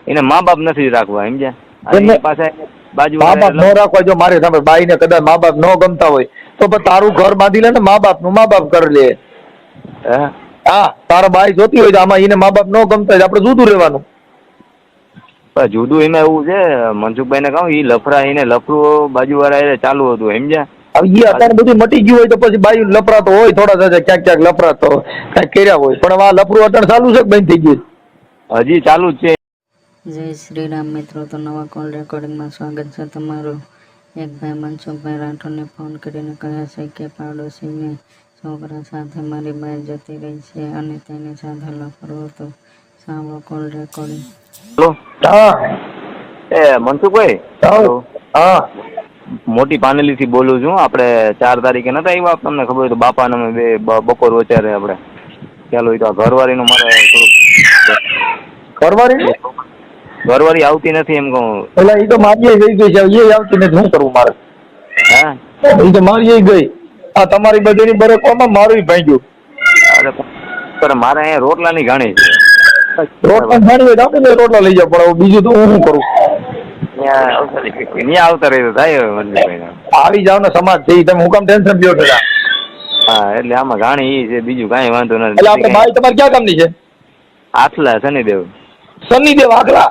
એને મા બાપ નથી રાખવા સમજ્યા એમને પાસે બાજુ મા બાપ ન રાખવા. જો મારે સામે બાઈ ને કદાચ મા બાપ ન ગમતા હોય તો પણ તારું ઘર બાંધી લે ને, મા બાપ નું મા બાપ કરી લે. હા, તારા બાઈ જોતી હોય તો આમાં એને મા બાપ ન ગમતા હોય આપણે જુદું રહેવાનું. જુદું એમાં એવું છે મનસુખભાઈ ને કહું, એ લફરા એને લફરું બાજુ વાળા ચાલુ હતું સમજ્યા. હવે એ અત્યારે બધું મટી ગયું હોય તો પછી બાઈ લફરાતો હોય, થોડા થશે ક્યાંક ક્યાંક લફરાતો કઈક કર્યા હોય, પણ આ લફરું અત્યારે ચાલુ છે કે બંધ થઈ ગયું? હજી ચાલુ જ છે. જય શ્રી રામ મિત્રો, તો નવા કોલ રેકોર્ડિંગમાં સ્વાગત છે તમારું. એક ભાઈ મનસુખભાઈ રાઠોડને ફોન કરીને કહે છે કે પાડોશીને છોકરા સાથે મારી બાઈ જતી રહી છે અને તેની સાથે લફરો હતો. સાંભળો કોલ રેકોર્ડિંગ. હેલો, હા એ મનસુખભાઈ, હા મોટી પાનેલી થી બોલું છું. આપણે 4 તારીખે નતા આવ્યા, તમને ખબર હોય તો બાપાને અમે બે બપોર વચારે આપણે ચાલો હોય તો ઘરવાળીનું મારે થોડુંક ઘરવાળી આવતી નથી એમ કહું. એટલે એ તો મારી ગઈ ગઈ છે, એ આવતી નથી, શું કરવું મારે? હા, એ તો મારી ગઈ. આ તમારી બધીની બરકવામાં મારું ભાંગ્યું. અરે પણ મારે અહીંયા રોટલાની ઘાણી છે. રોટલા ખાણી હોય તો આપણે રોટલા લઈ જાવ, પણ બીજું તો હું શું કરું? ત્યાં આવતા રહી તો થાય મનસુખભાઈ. આવી જાવ ને સમાજ છે, તમે હું કામ ટેન્શન લ્યો છો? હા, એટલે આમાં ઘાણી ઈ છે, બીજું કાંઈ વાંધો નથી. એટલે આપણે બાઈ તમારે ક્યાં કામની છે? આથલા શનિદેવ. શનિદેવ આખલા?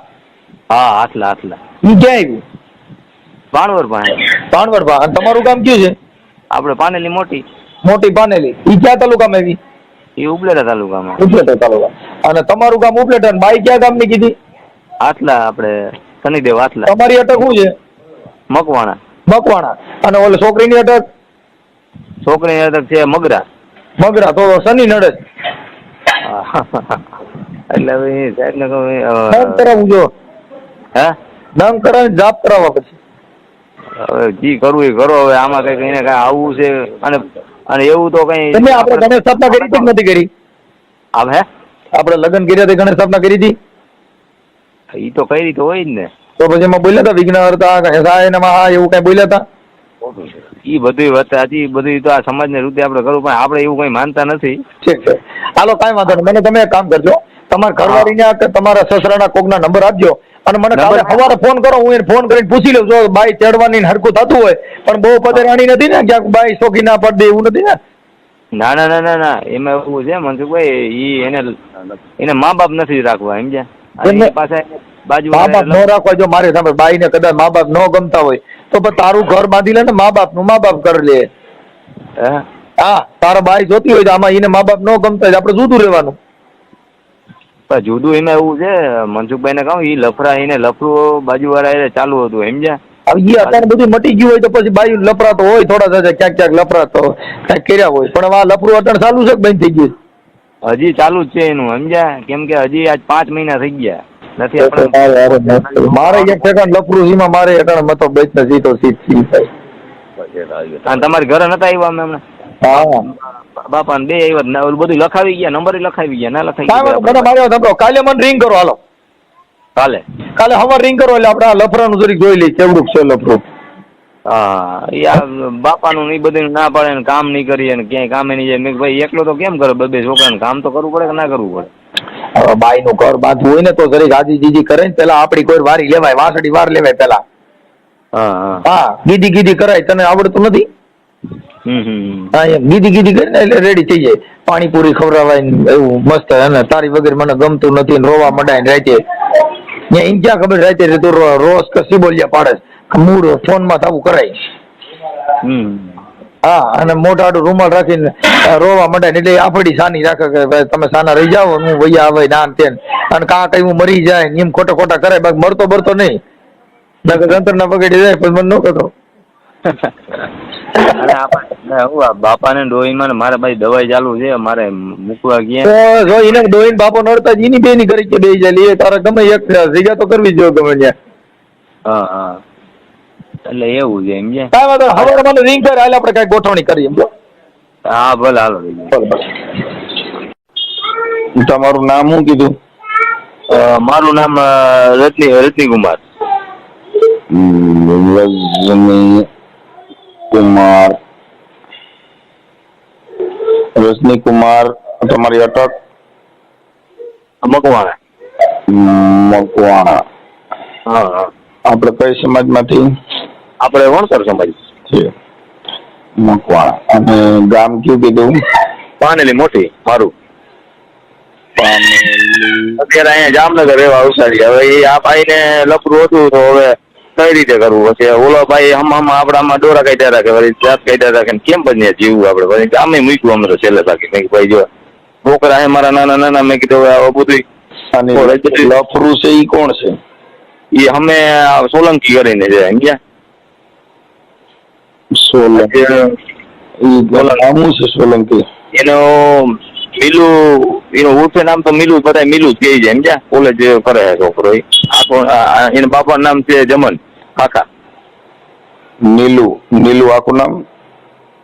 હા, આથલા આથલા. ઈ ક્યાં આવ્યું? ભાણવર પાસે. ભાણવડ ભા. અને તમારું કામ કયું છે? આપણે પાનેલી મોટી. મોટી પાનેલી. ઈ ક્યાં તાલુકામાં આવી? એ ઉપલેટા તાલુકામાં. ઉપલેટા તાલુકા. અને તમારું ગામ ઉપલેટા. અને બાઈ ક્યાં ગામની કીધી? આથલા, આપણે શનિદેવ આથલા. તમારી અટક શું છે? મકવાણા. મકવાણા. અને ઓલે છોકરીની અટક? છોકરીની અટક છે મગરા. મગરા. તો શનિ નડે. એટલે હવે સાહેબ ને કહું નામ કરાવવું જો. હે? નામ કરાવીને જાપ કરાવવા પછી. હવે જી કરવું એ કરો. હવે આમાં કઈ એને કઈ આવવું છે અને એવું તો કઈ. તમે આપણે ગણેશ સ્થાપના કરી હતી કે નથી કરી? હે? આપણે લગ્ન કર્યા હતી, ગણેશ સ્થાપના કરી હતી? ઈ તો કઈ રીતે હોય જ ને. તો પછી એમાં બોલ્યા હતા વિઘ્નહર્તા ગણેશાય નમઃ એવું કઈ બોલ્યા હતા? ઈ બધું વાત હજી બધું તો આ સમાજને રીતે આપણે કરવું, પણ આપણે એવું કઈ માનતા નથી. ઠીક છે, હાલો કાંઈ વાંધો નહીં. મને તમે એક કામ કરજો, તમારા ઘરવાળીને કે તમારા સસરાના કોકના નંબર આપજો અને મને કાલે સવારે ફોન કરો. હું એને ફોન કરીને પૂછી લઉં જો બાઈ ચડવાની હરકું થતું હોય, પણ બહુ પધરાણી નથી ને, ક્યાંક બાઈ શોખી ના પડ દે એવું નથી ને? ના ના ના ના ના, એમાં એવું છે મનસુખભાઈ, ઈ એને મા બાપ નથી રાખવા સમજ્યા. પાસે બાજુ મા બાપ ન રાખવા. જો મારે સામે બાઈ ને કદાચ મા બાપ ન ગમતા હોય તો પણ તારું ઘર બાંધી લે ને, મા બાપ નું મા બાપ કરી લે. હા, તારા બાઈ જોતી હોય તો આમાં એને મા બાપ ન ગમતા હોય આપણે જુદું રહેવાનું. જુદું એમાં એવું છે મનસુખભાઈ ને કહું, ઈ લફરા એને લફરું બાજુ વાળા ચાલુ હતું સમજ્યા. હવે એ અત્યારે બધું મટી ગયું હોય તો પછી બાઈ લફરાતો હોય, થોડા થશે ક્યાંક ક્યાંક લફરાતો કઈક કર્યા હોય, પણ આ લફરું અત્યારે ચાલુ છે કે બંધ થઈ ગયું? હજી ચાલુ જ છે એનું સમજ્યા. કેમ કે હજી આજ 5 મહિના થઈ ગયા નથી. આપણે મારે એક સેકન્ડ લફરું સીમાં મારે અટાણે મતો બેચ ને સીધો સીટ સી થાય. અને તમારી ઘરે નતા આવ્યા અમે હમણાં? હા, બાપા ને બે આવ્યા, ઓલું બધું લખાવી ગયા, નંબર લખાવી ગયા. ના લખાવી ગયા મને માર્યો સાંભળો, કાલે મને રિંગ કરો. હાલો કાલે હવાર રિંગ કરો એટલે આપણે આ લફરાનું જરીક જોઈ લઈએ કેવડું છે લફરું. હા, યાર બાપાનું નહીં બધું ના પડે ને કામ નહીં કરીએ ને ક્યાંય કામે નહીં જાય. મેં ભાઈ એકલો તો કેમ કરે, બે છોકરાને કામ તો કરવું પડે કે ના કરવું પડે? હવે બાઈ નું ઘર બાંધવું હોય ને તો જરીક આજી જીજી કરે ને પેલા આપડી કોઈ વારી લેવાય, વાસળી વાર લેવાય પેલા. હા, ગીધી ગીધી કરાય. તને આવડતું નથી? હા, એમ ગીધી ગીધી કરીને એટલે રેડી થઈ જાય. પાણીપુરી ખવડાવાય ને એવું મસ્ત. અને તારી વગર મને ગમતું નથી ને રોવા મંડાય ને રાતે. એમ ક્યાં ખબર રાતે તું રોજ કસી બોલ્યા પાડે, મૂળ ફોન માં થવું કરાય. હા, અને મોટાડું રૂમાલ રાખીને રોવા મંડાય ને એટલે આપડી સાની રાખે કે ભાઈ તમે સાના રહી જાઓ, હું વૈયા આવે નાન તેન. અને કાં કઈ હું મરી જાય એમ ખોટા ખોટા કરે, બાકી મરતો બરતો નહીં. અંતર ના પકડી જાય પછી મને ન કહેતો. બાપા ને ડોહીમાં મારે ભાઈ દવાઈ ચાલુ છે, મારે મૂકવા ગયા. જો એને ડોહીને બાપો નડતા જ એની બેની કરી કે બે જાય તારે ગમે એક જગ્યા તો કરવી જોઈએ ગમે ત્યાં. હા હા, એટલે એવું છે એમ છે. કાંઈ વાંધો હવે મને રિંગ કરે, હાલ આપણે કઈ ગોઠવણી કરીએ. હા ભલે, હાલો. તમારું નામ શું કીધું? મારું નામ રજની કુમાર. રજની કુમાર. તમારી અટક? મકવાણા. મકવાણા. હા હા આપણે કઈ સમાજમાંથી આપણે વણકર સમાજ છે? મકવાણા. અને ગામ કયું કીધું? પાનેલી મોટી મારું. પાનેલી. અત્યારે અહીંયા જામનગર રહેવા અવસારી. હવે એ આ ભાઈને લફરું હતું તો હવે કઈ રીતે કરવું? પછી ઓલો ભાઈ હમણાં આપણામાં દોરા કાઢ્યા હતા કે વળી જાત કાઢ્યા હતા કે કેમ બન્યા જીવવું આપણે? પછી ગામે મૂક્યું અમે તો છેલ્લે બાકી. મેં કીધું ભાઈ જો છોકરા હે મારા નાના નાના, મેં કીધું હવે આ બધું અને લફરું છે ઈ કોણ છે? એ અમે સોલંકી કરીને છે સમજ્યા. સોલંકી. ઈ નામ છે સોલંકી? એનો મિલુ, એનો ઉર્ફે નામ તો મિલુ, બધા મિલુ જ કહે છે સમજ્યા. કોલેજ કરે છે છોકરો. એના બાપાનું નામ છે જમન કાકા. નીલુ આખું નામ?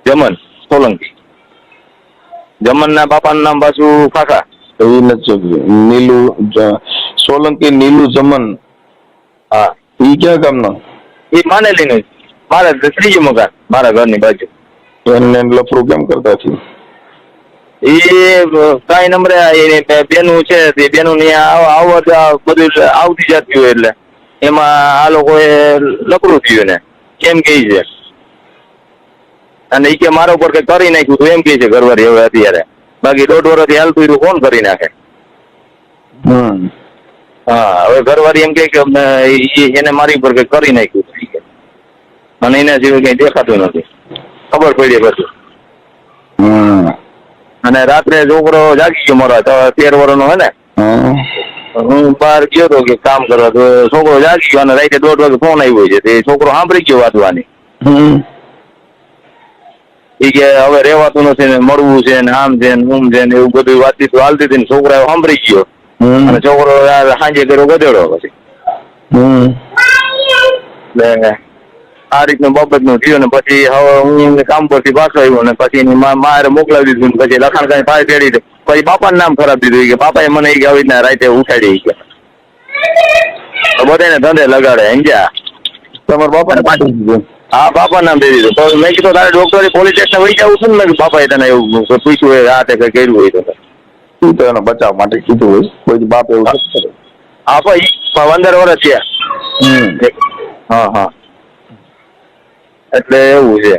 જમન સોલંકી. જમન ના બાપાનું નામ પાછું કાકા. એ નથી નીલુ સોલંકી, નીલુ જમન. હા ઈ ક્યાં ગામના? એ માનેલી નું મારે ત્રીજું મકાન મારા ઘરની બાજુ. એને લફરું કેમ કરતા છે? એ કઈ નંબરે એને બેનું છે તે બેનું ને આવવા બધું આવતી જતી હોય એટલે એમાં આ લોકોએ લકડું થયું ને એમ કે છે. અને એ કે મારા ઉપર કઈ કરી નાખ્યું તું એમ કે છે ઘરવાળી હવે અત્યારે. બાકી 1.5 વર્ષથી હાલતું હતું કોણ કરી નાખે? હા હવે ઘરવાળી એમ કે એને મારી ઉપર કઈ કરી નાખ્યું હતું અને એના સિવાય કઈ દેખાતું નથી. ખબર પડી બધું. અને રાત્રે છોકરો જાગી ગયો મારો 13 વર્ષનો હે ને. હું બહાર ગયો હતો કે કામ કરવા, તો છોકરો જાગી ગયો અને રાતે 1:30 વાગે ફોન આવ્યો છે. તે છોકરો સાંભળી ગયો વાંચવાની. એ કે હવે રહેવાતું નથી ને મળવું છે ને આમ છે ને ઊમ છે ને એવું બધું વાતચીત હાલતી હતી ને છોકરા સાંભળી ગયો અને છોકરો સાંજે કર્યો ગધેડો. પછી એટલે આ રીતનું બાબતનું થયું ને પછી હવે હું કામ પરથી પાછો આવ્યો ને પછી એની મારે મોકલાવી દીધું. પછી લખાણ કઈ ફાય તેડી દે. પછી બાપાનું નામ ખરાબ દીધું કે બાપાએ મને આવી રીતના રાતે ઉઠાડી ગયા. બધાને ધંધે લગાડે સમજ્યા. તમારા બાપાને પાડી દીધું? હા બાપા નામ દઈ દીધું. તો મેં કીધું તારે ડોક્ટરે પોલીસ સ્ટેશન વહી જવું છું ને. બાપાએ તને એવું પૂછ્યું હોય આ તે કઈ કર્યું હોય તો? તું તો એનો બચાવ માટે કીધું હોય. કોઈ બાપ એવું કરે? હા ભાઈ 15 વર્ષ થયા. હા હા એટલે એવું છે.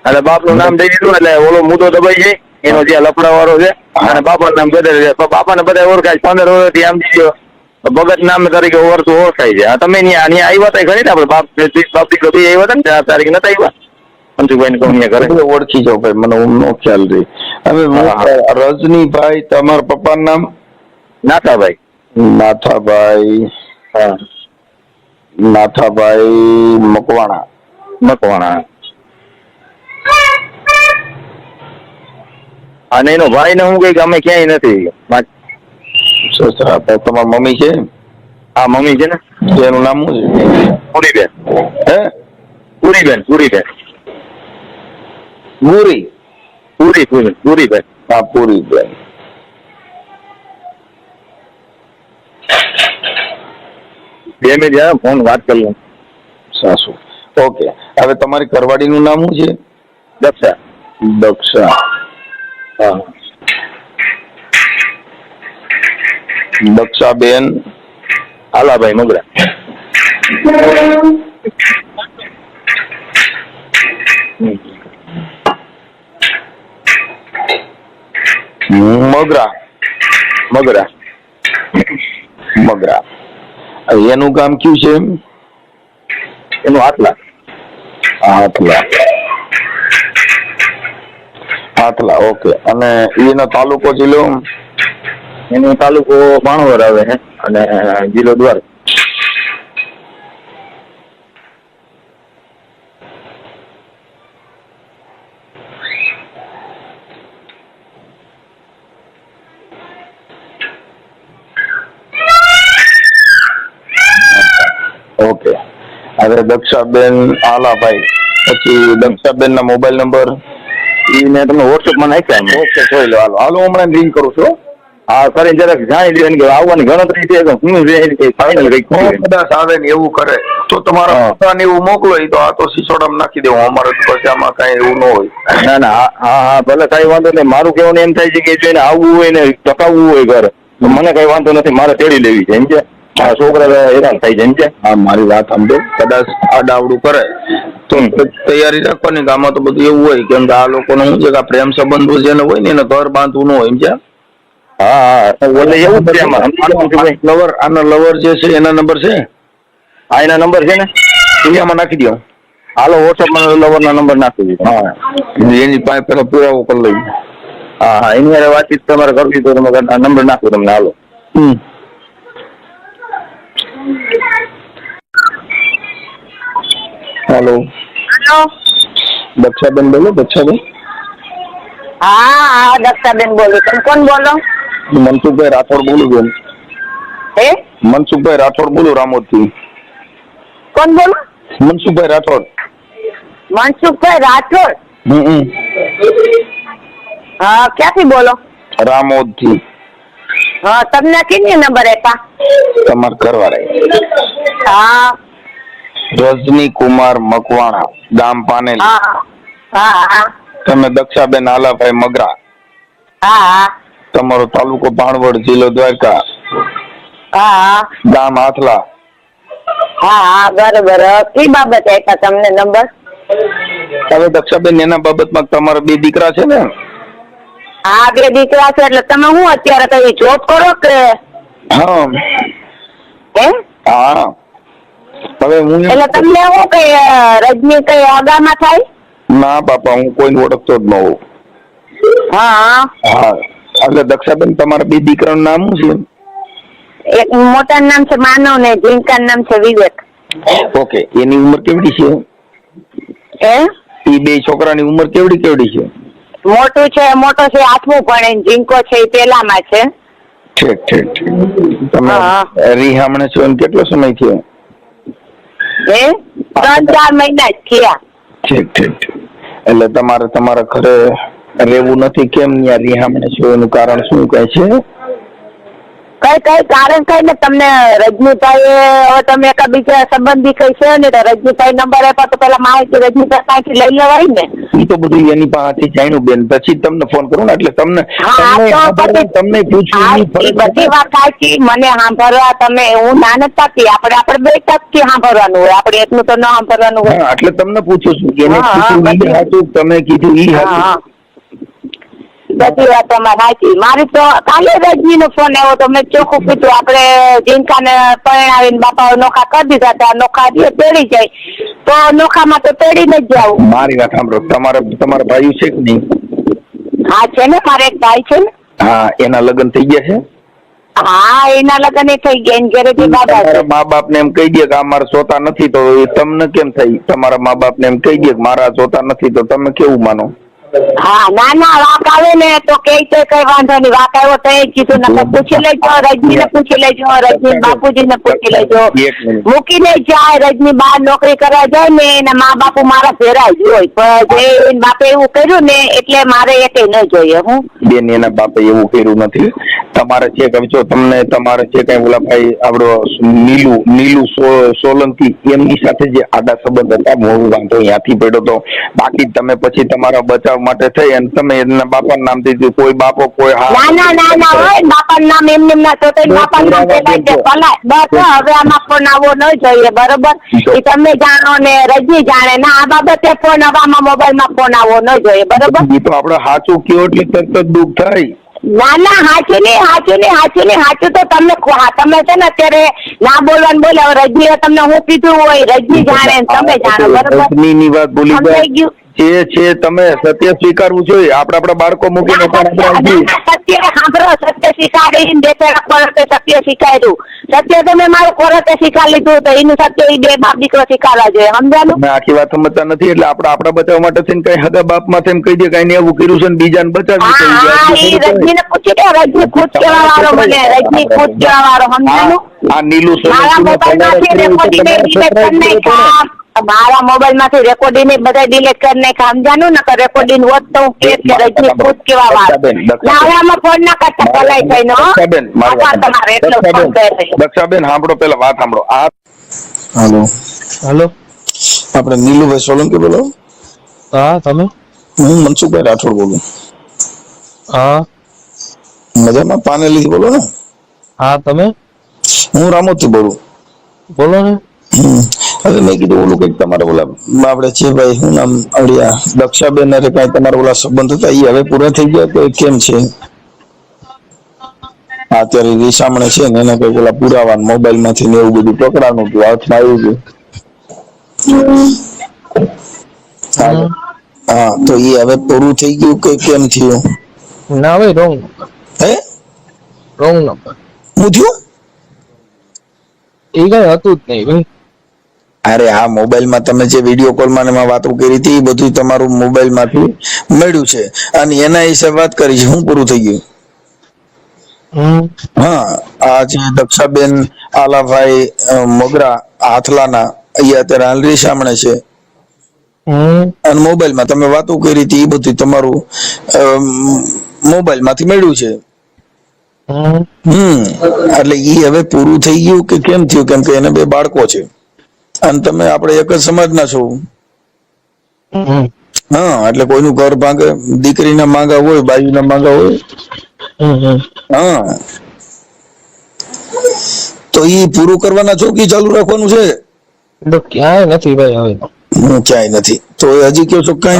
અને બાપનું નામ દઈ દીધું એટલે ઓલો મુદ્દો દબાઈ જાય એનો જ્યાં લફડા વાળો છે. અને બાપાનું નામ ગધેડ છે. બાપાને બધા ઓળખાય. 15 વર્ષથી આમ દીધો ભગત નામ તરીકે ઓળખાય છે. તમે ત્યાં આવ્યા હતા ઘણી ને આપણે બાપ દીકરો બે આવ્યા હતા ને 4 તારીખ નતા આવ્યા અંશુભાઈ ને કહું ઘરે ઓળખી જાવ ભાઈ, મને નો ખ્યાલ રહી. હવે રજનીભાઈ તમારા પપ્પાનું નામ? નાથાભાઈ. નાથાભાઈ. હા નાથાભાઈ મકવાણા. મકવાણા. અને એનો ભાઈ ને હું કઈ અમે ક્યાંય નથી. સસરા તમારા મમ્મી છે? હા મમ્મી છે ને. એનું નામ શું છે? પૂરીબેન. હે? પૂરીબેન. પૂરીબેન. પૂરી? પૂરીબેન. હા પૂરીબેન. 2 મિનિટ ફોન વાત કરી લઉં. સાસુ. ઓકે. હવે તમારી ઘરવાળીનું નામ શું છે? દક્ષા. દક્ષા. હા દક્ષાબેન હાલાભાઈ મગરા. મગરા. મગરા. મગરા. એનું ગામ કયું છે? એનું હાથલા. હાથલા. હાથલા. ઓકે. અને એનો તાલુકો જિલ્લો? એનો તાલુકો ભાણવર આવે છે અને જિલ્લો દ્વારકા. ઓકે. હવે દક્ષાબેન આલાભાઈ, પછી દક્ષાબેન ના મોબાઈલ નંબર? એ મેં તમને વોટ્સઅપમાં નાખ્યા. ઓકે જોઈ લો. હાલો હમણાં રિંગ કરું છું. હા કરીને જરાક જાણી લ્યો કે આવવાની ગણતરી છે કે હું ફાઇનલ કઈક કદાચ આવે ને એવું કરે તો તમારા પોતાને એવું મોકલો. તો આ તો સિસોડામાં નાખી દેવું. અમારે પછી આમાં કઈ એવું ન હોય. ના ના હા હા ભલે કઈ વાંધો નહીં. મારું કહેવાનું એમ થાય છે કે જો એને આવવું હોય ને ટકાવવું હોય ઘર મને કઈ વાંધો નથી, મારે તેડી લેવી છે સમજે. આ છોકરા હેરાન થાય છે સમજે. હા મારી વાત સમજો, કદાચ આડાવડું કરે તો તૈયારી રાખવાની. આમાં તો બધું એવું હોય, કેમ કે આ લોકોને શું છે કે આ પ્રેમ સંબંધો જેને હોય ને એને ઘર બાંધવું ન હોય સમજ્યા. હા એટલે એવું જ છે એમાં. લવર, આના લવર જે છે એના નંબર છે? હા એના નંબર છે ને, એરિયામાં નાખી દો. હાલો વોટ્સઅપમાં લવરના નંબર નાખી દીધો. હા એની પાસે પેલા પુરાવો કરી લઈ. હા હા એની હારે વાતચીત તમારે કરવી તો તમે નંબર નાખો તમને. હાલો. Hello hello. દક્ષાબેન બોલો? દક્ષાબેન? હા હા દક્ષાબેન બોલું. તમે કોણ બોલો? મનસુખભાઈ રાઠોડ બોલું બેન. હે મનસુખભાઈ રાઠોડ બોલું રામોદથી. કોણ બોલો? મનસુખભાઈ રાઠોડ. મનસુખભાઈ રાઠોડ? હા ક્યાંથી બોલો? રામોદથી. હા તમને કેની નંબર આપ્યા? તમારા ઘરવાળા હા રજની કુમાર મકવાણા, ગામ પાનેલ. હા હા હા તમે દક્ષાબેન આલાભાઈ મગરા, હા હા તમારો તાલુકો ભાણવડ, જિલ્લો દ્વારકા, હા ગામ હાથલા. હા હા બરોબર. કઈ બાબત આપ્યા તમને નંબર? હવે દક્ષાબેન એના બાબતમાં તમારા 2 દીકરા છે ને? હા 2 દીકરા છે. એટલે તમે હું અત્યારે કઈ જોબ કરો કે? હા હે હા. હવે હું એટલે તમને હું કઈ રજની કઈ આગામાં થાય? ના બાપા, હું કોઈને ઓળખતો જ ન હોઉં. હા હા એટલે દક્ષાબેન તમારા 2 દીકરાનું નામ શું છે? એક મોટાનું નામ છે માનવ ને ઝીંકાનું નામ છે વિવેક. ઓકે, એની ઉંમર કેવડી છે? હે એ 2 છોકરાની ઉંમર કેવડી કેવડી છે? મોટો છે 8મું ભણે, ઝીંકો છે એ પહેલામાં છે. ઠીક ઠીક ઠીક. તમે હા. રીહામણે છો ને કેટલો સમય થયો? હે 3-4 મહિના જ થયા. ઠીક ઠીક ઠીક. એટલે તમારે તમારા ઘરે રહેવું નથી, કેમ ત્યાં રીહામણે છો? એનું કારણ શું કહે છે? કઈ કારણ કઈ ને તમને રજનીભાઈ હવે તમે બીજા સંબંધી કઈ છે ને તો રજનીભાઈ નંબર આપ્યા તો પેલા માહિતી રજનીભાઈ પાસેથી લઈ લેવાય ને. એ તો બધું એની પાસેથી જાણ્યું બેન, પછી તમને ફોન કરું ને. એટલે તમને તમને પૂછ્યું બધી વાત સાચી, મને સાંભળવા તમે હું ના નથી પાકતી. આપણે 2 ટકથી સાંભળવાનું હોય, આપણે એટલું તો ન સાંભળવાનું હોય. હા એટલે તમને પૂછું છું કે એને કીધું ઈ હાચું, તમે કીધું ઈ હાચું. બધી વાત તમારી સાચી. મારી તો કાલે રજની નો ફોન આવ્યો તો મેં ચોખ્ખું કીધું આપણે જીનકાને પરણાવીને બાપા નોખા કરી દીધા હતા. નોખા તેડી જાય તો નોખામાં તો તેડીને જ જાવ. મારી વાત સાંભળો, તમારા ભાઈ છે કે નહીં? હા છે ને, મારે એક ભાઈ છે ને. હા એના લગ્ન થઈ ગયા છે? હા એના લગ્ન થઈ ગયા. એની ઘરેથી બાબા છે. તમારા મા બાપ ને એમ કહી દે કે આ મારા જોતા નથી, તો એ તમને કેમ થઈ? તમારા મા બાપ ને એમ કહી દે કે મારા જોતા નથી, તો તમે કેવું માનો? હા ના વાક આવે ને તો કઈ વાંધો નહીં. વાક આવ્યો તો એ કીધું નકર પૂછી લેજો, રજની ને પૂછી લેજો, રજની બાપુજી ને પૂછી લેજો. મૂકીને જાય રજની બહાર નોકરી કરવા જાય ને એના મા બાપુ મારા ભેરા જ હોય, પણ જે બાપે એવું કર્યું ને એટલે મારે એક ન જોઈએ. હું બેન એના બાપે એવું કર્યું નથી. તમારે જે કઈ જો તમને તમારે જે કઈ ઓલા ભાઈ આપણો નીલુ સોલંકી એમની સાથે જે આડા સંબંધ હતા, મોડું વાંધો ત્યાંથી પડ્યો તો. બાકી તમે પછી તમારા બચાવ માટે થઈ અને તમે એના બાપાનું નામ દીધું. કોઈ બાપો કોઈ ના હોય બાપાનું નામ એમને ના તો બાપાનું નામ પેલા બસ. હવે આમાં ફોન આવવો ન જોઈએ, બરોબર? એ તમે જાણો ને રજની જાણે. ના આ બાબતે ફોન આવામાં મોબાઈલમાં ફોન આવવો ન જોઈએ, બરોબર? એ તો આપણે સાચું કયો એટલે તરત જ દુઃખ થાય. ના સાચું તો તમે છે ને અત્યારે ના બોલવાનું બોલે. હવે રજની તમને હું કીધું હોય, રજની જાણે તમે જાણો, બરોબર? રજની વાત ભૂલી ગયા. જે છે તમે સત્ય સ્વીકારવું જોઈએ. આપણા બાળકો મૂકીને સત્ય સાંભળો, સત્ય સ્વીકારી સત્ય સ્વીકાર્યું. સત્ય તમે મારું ખોરતે સ્વીકાર લીધું તો એનું સત્ય એ 2 બાપ દીકરો સ્વીકારવા જોઈએ. સમજાનું? મેં આખી વાત સમજતા નથી. એટલે આપણા બચાવ માટે થઈને કઈ હગા બાપ માં એમ કહી દે કઈ ને એવું કર્યું છે ને બીજાને બચાવી. રજની ને પૂછી દે. રજની ખુદ કેવા વાળો મને, રજની ખુદ કેવા વાળો. સમજાનું? આ નીલુ મારા મોબાઈલ માંથી રેકોર્ડિંગ ડિલીટ કરી નાખ્યા. મારા મોબાઈલ માંથી રેકોર્ડિંગ બધા ડિલીટ કરી નાખ્યા. સમજાનું ને? રેકોર્ડિંગ હોત તો હું કે રજની ખુદ કેવા વાળો. નાળામાં ફોન ના કરતા ભલાઈ થઈને. દક્ષાબેન સાંભળો, પેલા વાત સાંભળો. હાલો આપણે નીલુભાઈ સોલંકી બોલો? હા તમે? હું મનસુખભાઈ રાઠોડ બોલું. હા મજામાં? પાનેલી બોલો ને? હા તમે હું રામોથી બોલું. બોલો ને. હવે મેં કીધું ઓલું કઈક તમારે ઓલા આપડે છે ભાઈ શું નામ અડિયા દક્ષાબેન અરે કઈ તમારા ઓલા સંબંધ હતા એ હવે પૂરા થઈ ગયા કે કેમ છે? અત્યારે રીસામણે છે ને એને કઈક ઓલા પુરાવા મોબાઈલ માંથી ને એવું બધું પકડાનું હતું, હાથમાં આવ્યું હતું. હમ. હા તો એ હવે પૂરું થઈ ગયું કે કેમ થયું? ના ભાઈ રોંગ હે રોંગ નંબર. હું થયું? એ કઈ હતું જ નહીં ભાઈ. અરે આ મોબાઈલ માં તમે જે વિડીયો કોલ માં વાતો કરી હતી એ બધું તમારું મોબાઈલ માંથી મળ્યું છે અને એના હિસાબ વાત કરી છે. શું પૂરું થઈ ગયું? હા આ જે દક્ષાબેન આલાભાઈ મોગરા હાથલાના અહીંયા અત્યારે હાલ રીસામણે છે અને મોબાઈલ માં તમે વાતો કરી હતી એ બધું તમારું મોબાઈલ માંથી મળ્યું છે. એટલે ઈ હવે પૂરું થઈ ગયું કે કેમ થયું? કેમ કે એને 2 બાળકો છે અને તમે આપણે એક જ સમાજના છો. હા એટલે કોઈનું ઘર ભાંગે, દીકરીના માંગા હોય, બાયુના માંગા હોય. હા તો ઈ પૂરું કરવાના છો કે ચાલુ રાખવાનું છે? ક્યાંય નથી ભાઈ હવે. ક્યાંય નથી તો હજી કયો છો કઈ?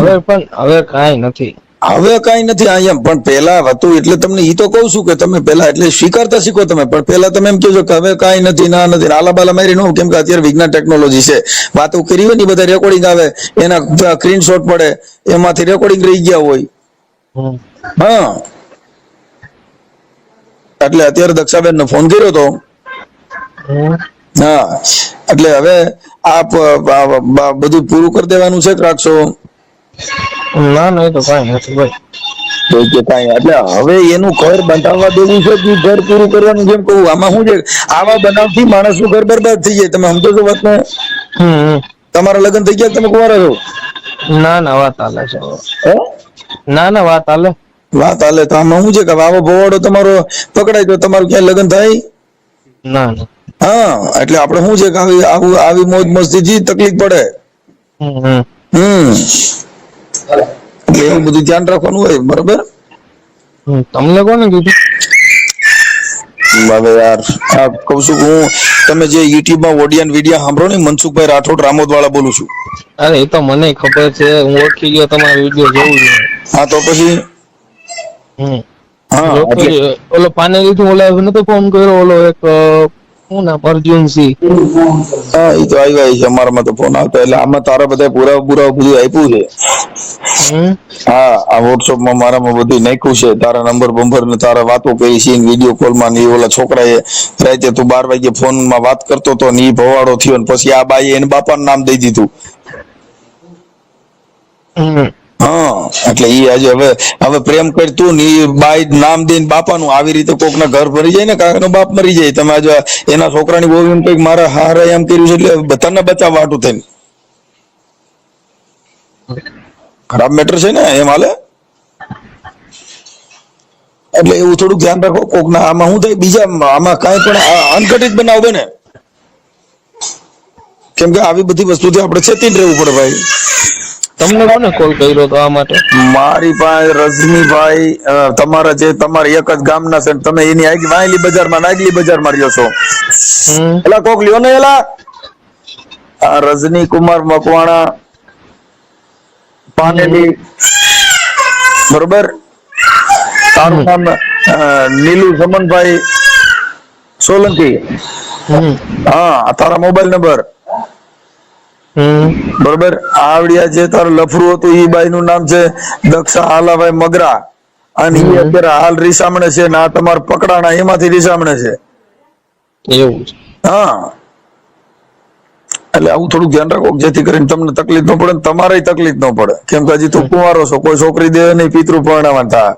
હવે કાંઈ નથી. હવે કઈ નથી અહીંયા, પણ પેલા હતું એટલે તમને ઈ તો કહું છું કે તમે પેલા એટલે સ્વીકારતા શીખો તમે, પણ પેલા તમે એમ કહો છો કે હવે કઈ નથી, ના નથી, આલા બાલા મારી નો, કેમ કે અત્યારે વિજ્ઞાન ટેકનોલોજી છે. વાતો કરી હોય ને બધા રેકોર્ડિંગ આવે, એના સ્ક્રીનશોટ પડે, એમાંથી રેકોર્ડિંગ રહી ગયા હોય. હા એટલે અત્યારે દક્ષાબેન ને ફોન કર્યો તો. હા એટલે હવે આપ બધું પૂરું કરી દેવાનું છે કે રાખશો? ના ના એ તો કઈ નથી ભાઈ. એટલે હવે એનું ઘર બંધાવવા દેવું છે કે ઘર પૂરું કરવાનું? જેમ કહું આમાં શું છે, આવા બનાવથી માણસ નું ઘર બરબાદ થઈ જાય. તમે સમજો છો વાત ને? તમારા લગ્ન થઈ ગયા, તમે કુંવારા છો? ના ના વાત હાલે છે. ના ના વાત હાલે. વાત હાલે તો આમાં શું છે કે આવો ભોવાડો તમારો પકડાય તો તમારું ક્યાંય લગ્ન થાય? ના ના. હા એટલે આપડે શું છે કે આવી મોજ મસ્તી થી તકલીફ પડે. એવું બધું ધ્યાન રાખવાનું હોય. બરોબર. તમને કોને કીધું? હવે યાર આ કઉ છું હું, તમે જે યુટ્યુબ માં ઓડિયન વિડિયો સાંભળો ને, મનસુખભાઈ રાઠોડ રામોદ વાળા બોલું છું. અરે એ તો મને ખબર છે, હું ઓળખી ગયો તમારો વિડિયો જોઉં છું. હા તો પછી હા ઓલો પાનેલી થી ઓલા નતો ફોન કર્યો, ઓલો એક શું નામ અર્જુનસિંહ? હા એ તો આવ્યા છે અમારામાં તો ફોન આવતા. એટલે આમાં તારા બધા પુરાવા બધું આપ્યું છે. હા આ વોટ્સઅપ માં મારામાં બધું નાખ્યું છે, તારા નંબર બંબર ને તારા વાતો કરી છે વિડીયો કોલ માં. ને ઓલા છોકરાએ રાતે તું 12 વાગે ફોન માં વાત કરતો હતો ને ઈ ભવાડો થયો ને પછી આ બાઈએ એને બાપાનું નામ દઈ દીધું. હા એટલે ઈ આજે હવે પ્રેમ કરતું ને ઈ બાઈ નામ દઈને બાપાનું, આવી રીતે કોક ના ઘર ભરી જાય ને, કાકાનો બાપ મરી જાય. તમે આજે એના છોકરાની બહુ એમ કઈક મારા હારે એમ કર્યું છે, એટલે બધાને બચાવવા હાટું થઈને. ખરાબ મેટર છે ને એમ હાલે. એટલે એવું થોડુંક ધ્યાન રાખો. કોક ના આમાં શું થાય, બીજા આમાં કઈ પણ અનઘટિત બનાવ બને, કેમ કે આવી બધી વસ્તુથી આપણે ચેતીને રહેવું પડે ભાઈ. તમને કોને કોલ કર્યો તો આ માટે? મારી પાસે રજનીભાઈ, તમારા જે તમારા એક જ ગામના છે, તમે એની વાયલી બજારમાં નાગલી બજારમાં રહ્યો છો. એલા કોક લ્યો ને એલા, આ રજની કુમાર મકવાણા પાનેલી, બરોબર. તારું નામ નીલુ સમનભાઈ સોલંકી. હા તારા મોબાઈલ નંબર બરોબર. આવડિયા જે તારું લફરું હતું ઈ બાઈ નું નામ છે દક્ષા હાલાભાઈ મગરા, અને ઈ અત્યારે હાલ રીસામણે છે ને આ તમારા પકડાણા એમાંથી રીસામણે છે. એવું છે? હા એટલે આવું થોડુંક ધ્યાન રાખો, જેથી કરીને તમને તકલીફ ન પડે ને તમારે તકલીફ ન પડે. કેમ કે હજી તું કુંવારો છો, કોઈ છોકરી દે નહીં, પિતૃ પરણાવવા થાય.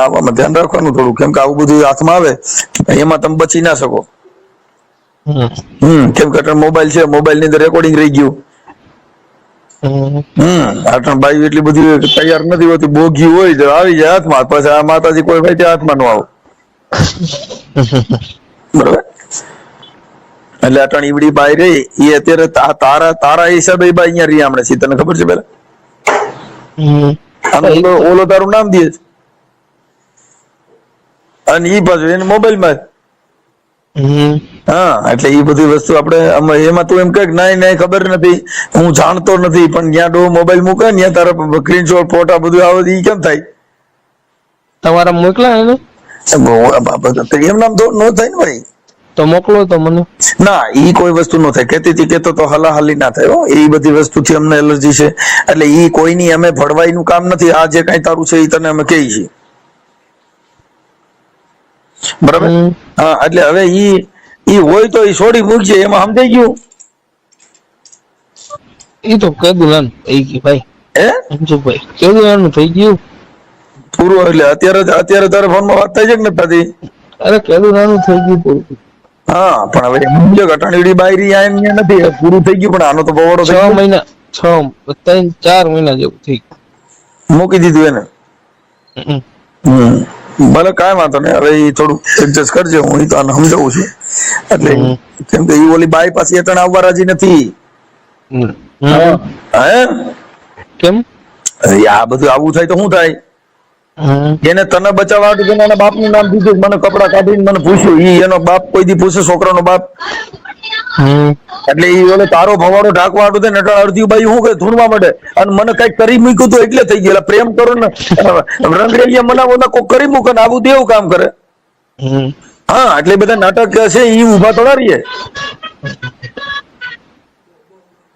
આવામાં ધ્યાન રાખવાનું થોડું, કેમ કે આવું બધું હાથમાં આવે એમાં તમે બચી ના શકો. કેમ કે મોબાઈલ છે, મોબાઈલ ની અંદર રેકોર્ડિંગ રહી ગયું. આટણ બાઈ એટલી બધી તૈયાર નથી હોતી, બોગી હોય તો આવી જાય હાથમાં, પછી આ માતાજી કોઈ ભાઈ હાથમાં નો આવો. બરોબર. એટલે અટણ ઈવડી બાઈ રહી એ અત્યારે તારા હિસાબે બાઈ અહીંયા રહી હમણાં છે, તને ખબર છે પેલા? ઓલો તારું નામ દે છે. અને ઈ પાછું એને મોબાઈલમાં જ. હા, એટલે એ બધી વસ્તુ આપણે એમાં તું એમ કહે નહીં નહીં ખબર નથી, હું જાણતો નથી, પણ જ્યાં ડો મોબાઈલ મૂકે ને ત્યાં તારા સ્ક્રીનશોટ ફોટા બધું આવે એ કેમ થાય? તમારા મોકલા એને એમ નામ તો ન થાય ને ભાઈ. તો મોકલો તો મને. ના, ઈ કોઈ વસ્તુ ન થાય. કેતી કેતો તો હલાહલી ના થાય. એ બધી વસ્તુથી અમને એલર્જી છે, એટલે ઈ કોઈની અમે ભળવાઈનું કામ નથી. આ જે કઈ તારું છે એ તને અમે કહીએ છીએ, બરાબર? હા, એટલે હવે ઈ હોય તો ઈ છોડી મૂકજે, એમાં સમજાઈ ગયું? ઈ તો કેદુલાન થઈ ગયું ભાઈ. હે મનસુખભાઈ, કેદુલાન થઈ ગયું પૂરું. એટલે અત્યારે તારા ફોનમાં વાત થાય છે કે નથી થતી? અરે કેદુલાન થઈ ગયું પૂરું. હા, પણ હવે સમજો ઘટાણીડી બાયરી આ નથી, પૂરું થઈ ગયું. પણ આનો તો બવાડો 6 મહિના 4 મહિના જેવું થઈ ગયું. મૂકી દીધું એને. ભલે કાંઈ વાંધો નહીં. હવે એ થોડું એડજસ્ટ કરજે, હું તો આને સમજાવું છું. એટલે કેમ કે એ ઓલી બાઈ પાછી એટણ આવવા રાજી નથી. હે કેમ? આ બધું આવું થાય તો શું થાય? એને તને બચાવવા હતું એના બાપનું નામ દીધું, મને કપડા કાઢીને મને પૂછ્યું. એનો બાપ કોઈ દી પૂછે છોકરાનો બાપ? એટલે ઈ ઓલે તારો ભવાડો ઢાંકવા હતું ને એટલે અડધી બાઈ શું કે ધૂણવા માંડે, અને મને કઈક કરી મૂક્યું હતું એટલે થઈ ગયું. પ્રેમ કરો ને રંગરેલિયા મનાવો ને કોઈ કરી મૂકે ને આવું દેવું કામ કરે. હા, એટલે બધા નાટક છે ઈ ઉભા થોડા રહીએ.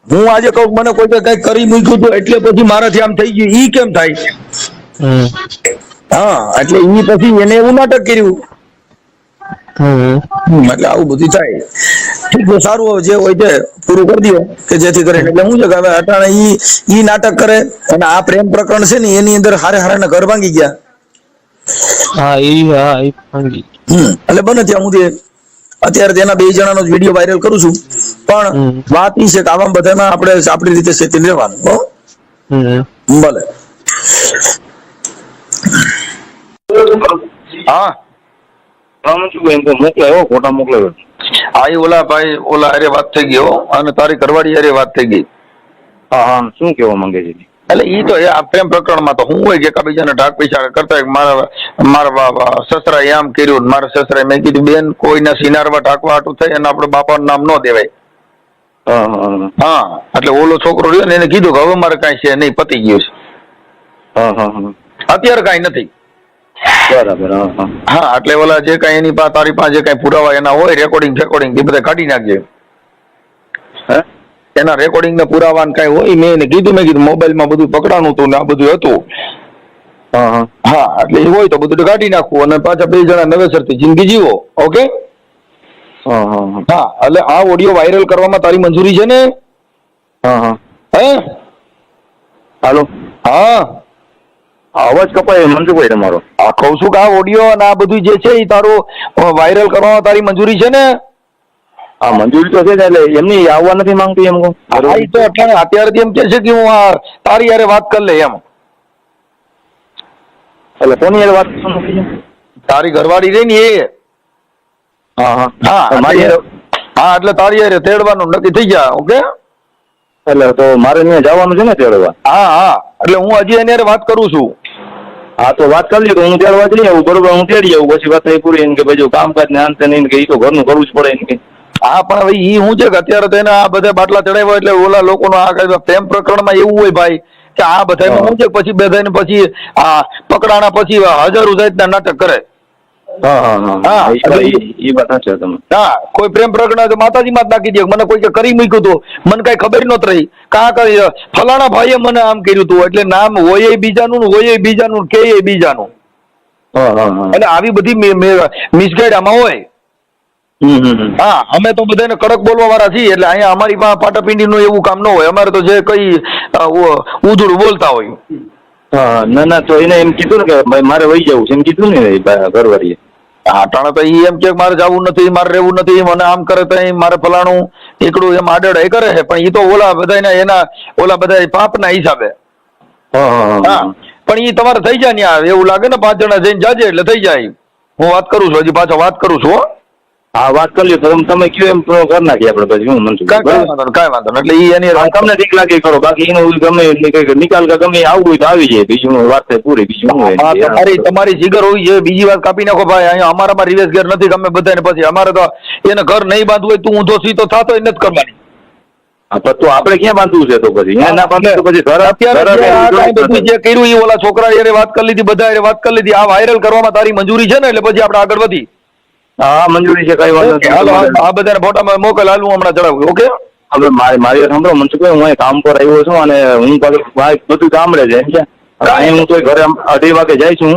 હું આજે કહું મને કોઈ કઈક કરી મૂક્યું હતું એટલે પછી મારાથી આમ થઈ ગયું, ઈ કેમ થાય? હા, એટલે ઈ પછી એને એવું નાટક કર્યું. એટલે આવું બધું થાય. ઠીક છે, સારું. હવે જે હોય તે પૂરું કરી દો કે જેથી કરીને એટલે શું છે કે હવે અટાણે ઈ નાટક કરે અને આ પ્રેમ પ્રકરણ છે ને એની અંદર હારે હારે ઘર ભાંગી ગયા. એ ભાંગી. એટલે બને ત્યાં હું અત્યારે તેના 2 જણાનો જ વિડીયો વાયરલ કરું છું. પણ વાત ઈ છે કે આવા બધામાં આપણે આપણી રીતે સેતી રહેવાનું. ભલે. હા, મોકલાયો ફોટા મોકલાયો. હા, એ ઓલા ભાઈ ઓલા અરે વાત થઈ ગઈ અને તારી ઘરવાળી અરે વાત થઈ ગઈ. હા, શું કેવા માંગે છે? એટલે ઈ તો આ પ્રેમ પ્રકરણમાં તો હું હોય કે એકબીજાને ઢાક પૈસા કરતા મારા સસરાએ આમ કર્યું, મારા સસરાએ મેં કીધું બેન કોઈના સિનારવા ઢાકવા હાટું થઈ અને આપણે બાપાનું નામ ન દેવાય. હા, એટલે ઓલો છોકરો રહ્યો ને એને કીધું કે હવે મારે કાંઈ છે નહીં, પતી ગયું છે. અત્યારે કાંઈ નથી. બરાબર. હા, એટલે ઓલા જે કાંઈ એની પાસે તારી પાસે જે કાંઈ પુરાવા એના હોય રેકોર્ડિંગ એ બધા કાઢી નાખજે. એના રેકોર્ડિંગ ને પુરાવા કઈ હોય મેં એને કીધું, મેં કીધું મોબાઈલમાં બધું પકડાનું હતું ને આ બધું હતું. હા, એટલે એ હોય તો બધું કાઢી નાખવું અને પાછા 2 જણા નવેસરથી જિંદગી જીવો. ઓકે? હા, એટલે આ ઓડિયો વાયરલ કરવામાં તારી મંજૂરી છે ને? હે હાલો. હા, અવાજ કપાય મનસુખભાઈ તમારો. આ કહું છું કે આ ઓડિયો અને આ બધું જે છે એ તારું વાયરલ કરવામાં તારી મંજૂરી છે ને? હા, મંજૂરી તો છે ને, એટલે એમની આવવા નથી માંગતી એમ કહું. એ તો અત્યારેથી એમ કે છે કે હું આ તારી યારે વાત કરી લે એમ. એટલે કોની યાર વાત તારી ઘરવાળી રહી ને એ. હા, એટલે તારી યારે તેડવાનું નક્કી થઈ ગયા. ઓકે? એટલે તો મારે ત્યાં જવાનું છે ને તેડવા. હા, એટલે હું હજી એની વાત કરું છું. હા, તો વાત કરી તો હું તેડવા જઈ આવું. બરોબર, હું તેડી આવું. પછી વાત થઈ પૂરી કે ભાઈ કામકાજ ને અંતે નહીં કે એ તો ઘરનું કરવું જ પડે ને. હા, પણ હવે ઈ શું છે કે અત્યારે તો એને આ બધા બાટલા ચડાવ્યા એટલે ઓલા લોકોનો આ પ્રેમ પ્રકરણમાં એવું હોય ભાઈ કે આ બધામાં શું છે પછી બધાને પછી આ પકડાણા પછી હજારો જાતના નાટક કરે. એ વાત સાચી તમે. હા, કોઈ પ્રેમ પ્રકરણ માતાજીમાં જ નાખી દે. મને કોઈ કે કરી મૂક્યું હતું, મને કઈ ખબર નહોતી રહી. કાં કરી ફલાણા ભાઈએ મને આમ કર્યું હતું, એટલે નામ હોય બીજાનું હોય બીજાનું કે બીજાનું. એટલે આવી બધી મિસગાઈડ આમાં હોય. હા, અમે તો બધાને કડક બોલવા વાળા છીએ, એટલે અહીંયા અમારી પાસે પાટાપિંડી નું એવું કામ ન હોય. અમારે તો જે કઈ ઉધડું બોલતા હોય. ના, તો એને એમ કીધું ને કે ભાઈ મારે વહી જવું છે એમ કીધું ને ઘરવાળીએ. હા, ટાણે તો ઈ એમ કે મારે જવું નથી, મારે રહેવું નથી, મને આમ કરે તો મારે ફલાણું એકડું એમ આડેડ એ કરે છે. પણ ઈ તો ઓલા બધા એના ઓલા બધા પાપના હિસાબે. હા, પણ ઈ તમારે થઈ જાય ને એવું લાગે ને 5 જણા જઈને જાજે એટલે થઈ જાય. હું વાત કરું છું, હજી પાછા વાત કરું છું. હા વાત કરી લ્યો તો તમે કયો એમ કરી નાખીએ આપણે પછી હું મનસુખ કાંઈ વાંધો નહીં, કાંઈ વાંધો નહીં. એટલે ઈ એની હા, તમને બીક લાગે કરો, બાકી એનું ગમે નિકાલ કે ગમે આવવું હોય તો આવી જાય, બીજું વાત થાય પૂરી, બીજું શું હોય. હા, તમારી જીગર હોય છે, બીજી વાત કાપી નાખો ભાઈ. અહીંયા અમારામાં રિવેશ ઘેર નથી, ગમે બધાને પછી અમારે તો એને ઘર નહીં બાંધવું હોય, તું ઊંધો સીધો થાતો એ નથી કરવાની. હા, તો આપણે ક્યાં બાંધવું છે તો પછી અહીંયા ના બાંધે તો પછી ઘર અત્યારે જે આ કાંઈ બધું જે કર્યું એ ઓલા છોકરા હારે વાત કરી લીધી, બધા હારે વાત કરી લીધી. આ વાયરલ કરવામાં તારી મંજૂરી છે ને, એટલે પછી આપણે આગળ વધી. હા મંજૂરી છે, કઈ વાંધો ઓકે, હાલો નથી. આ બધાને ફોટામાં મોકલ, હાલ હું હમણાં ચડાવું. ઓકે, હવે મારી વાત સાંભળો મનસુખભાઈ, હું અહીં કામ પર આવ્યો છું અને હું પાછું બધું ગામડે છે એમ છે. અહીં હું તો ઘરે 2:30 વાગે જાય છું,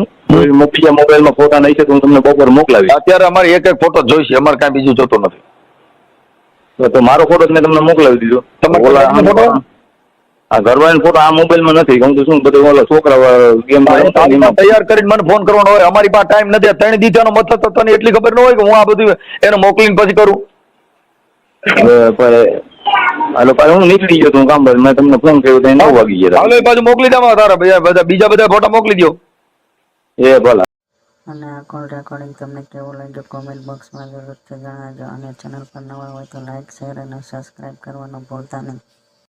બીજા મોબાઈલમાં ફોટા નહીં છે તો હું તમને બપોર મોકલાવી. અત્યારે અમારે એક ફોટો જોઈશે, અમારે કાંઈ બીજું જોતો નથી. તો મારો ફોટો જ મેં તમને મોકલાવી દીધો. તમારો ફોટો? આ ઘરવાળાનો ફોટો આ મોબાઈલમાં નથી, કેમ કે શું બધું ઓલા છોકરા ગેમ તૈયાર કરીને મને ફોન કરવાનો હોય, અમારી પાસે ટાઈમ નથી. 3 દીધાનો મતલબ તો તને એટલી ખબર ન હોય કે હું આ બધું એને મોકલીને પછી કરું. હાલો પાછું હું નીકળી ગયો તો કામ પર, મેં તમને ફોન કર્યો તો 9 વાગી ગયા. હાલો એ પાછું મોકલી દે તારા બીજા ફોટા મોકલી દો. એ ભલા. અને આ કોલ રેકોર્ડિંગ તમને કેવું લાગ્યું કોમેન્ટ બોક્સમાં જરૂરથી જણાવજો. અને ચેનલ પર નવા હોય તો લાઈક, શેર અને સબસ્ક્રાઈબ કરવાનું ભૂલતા નહીં.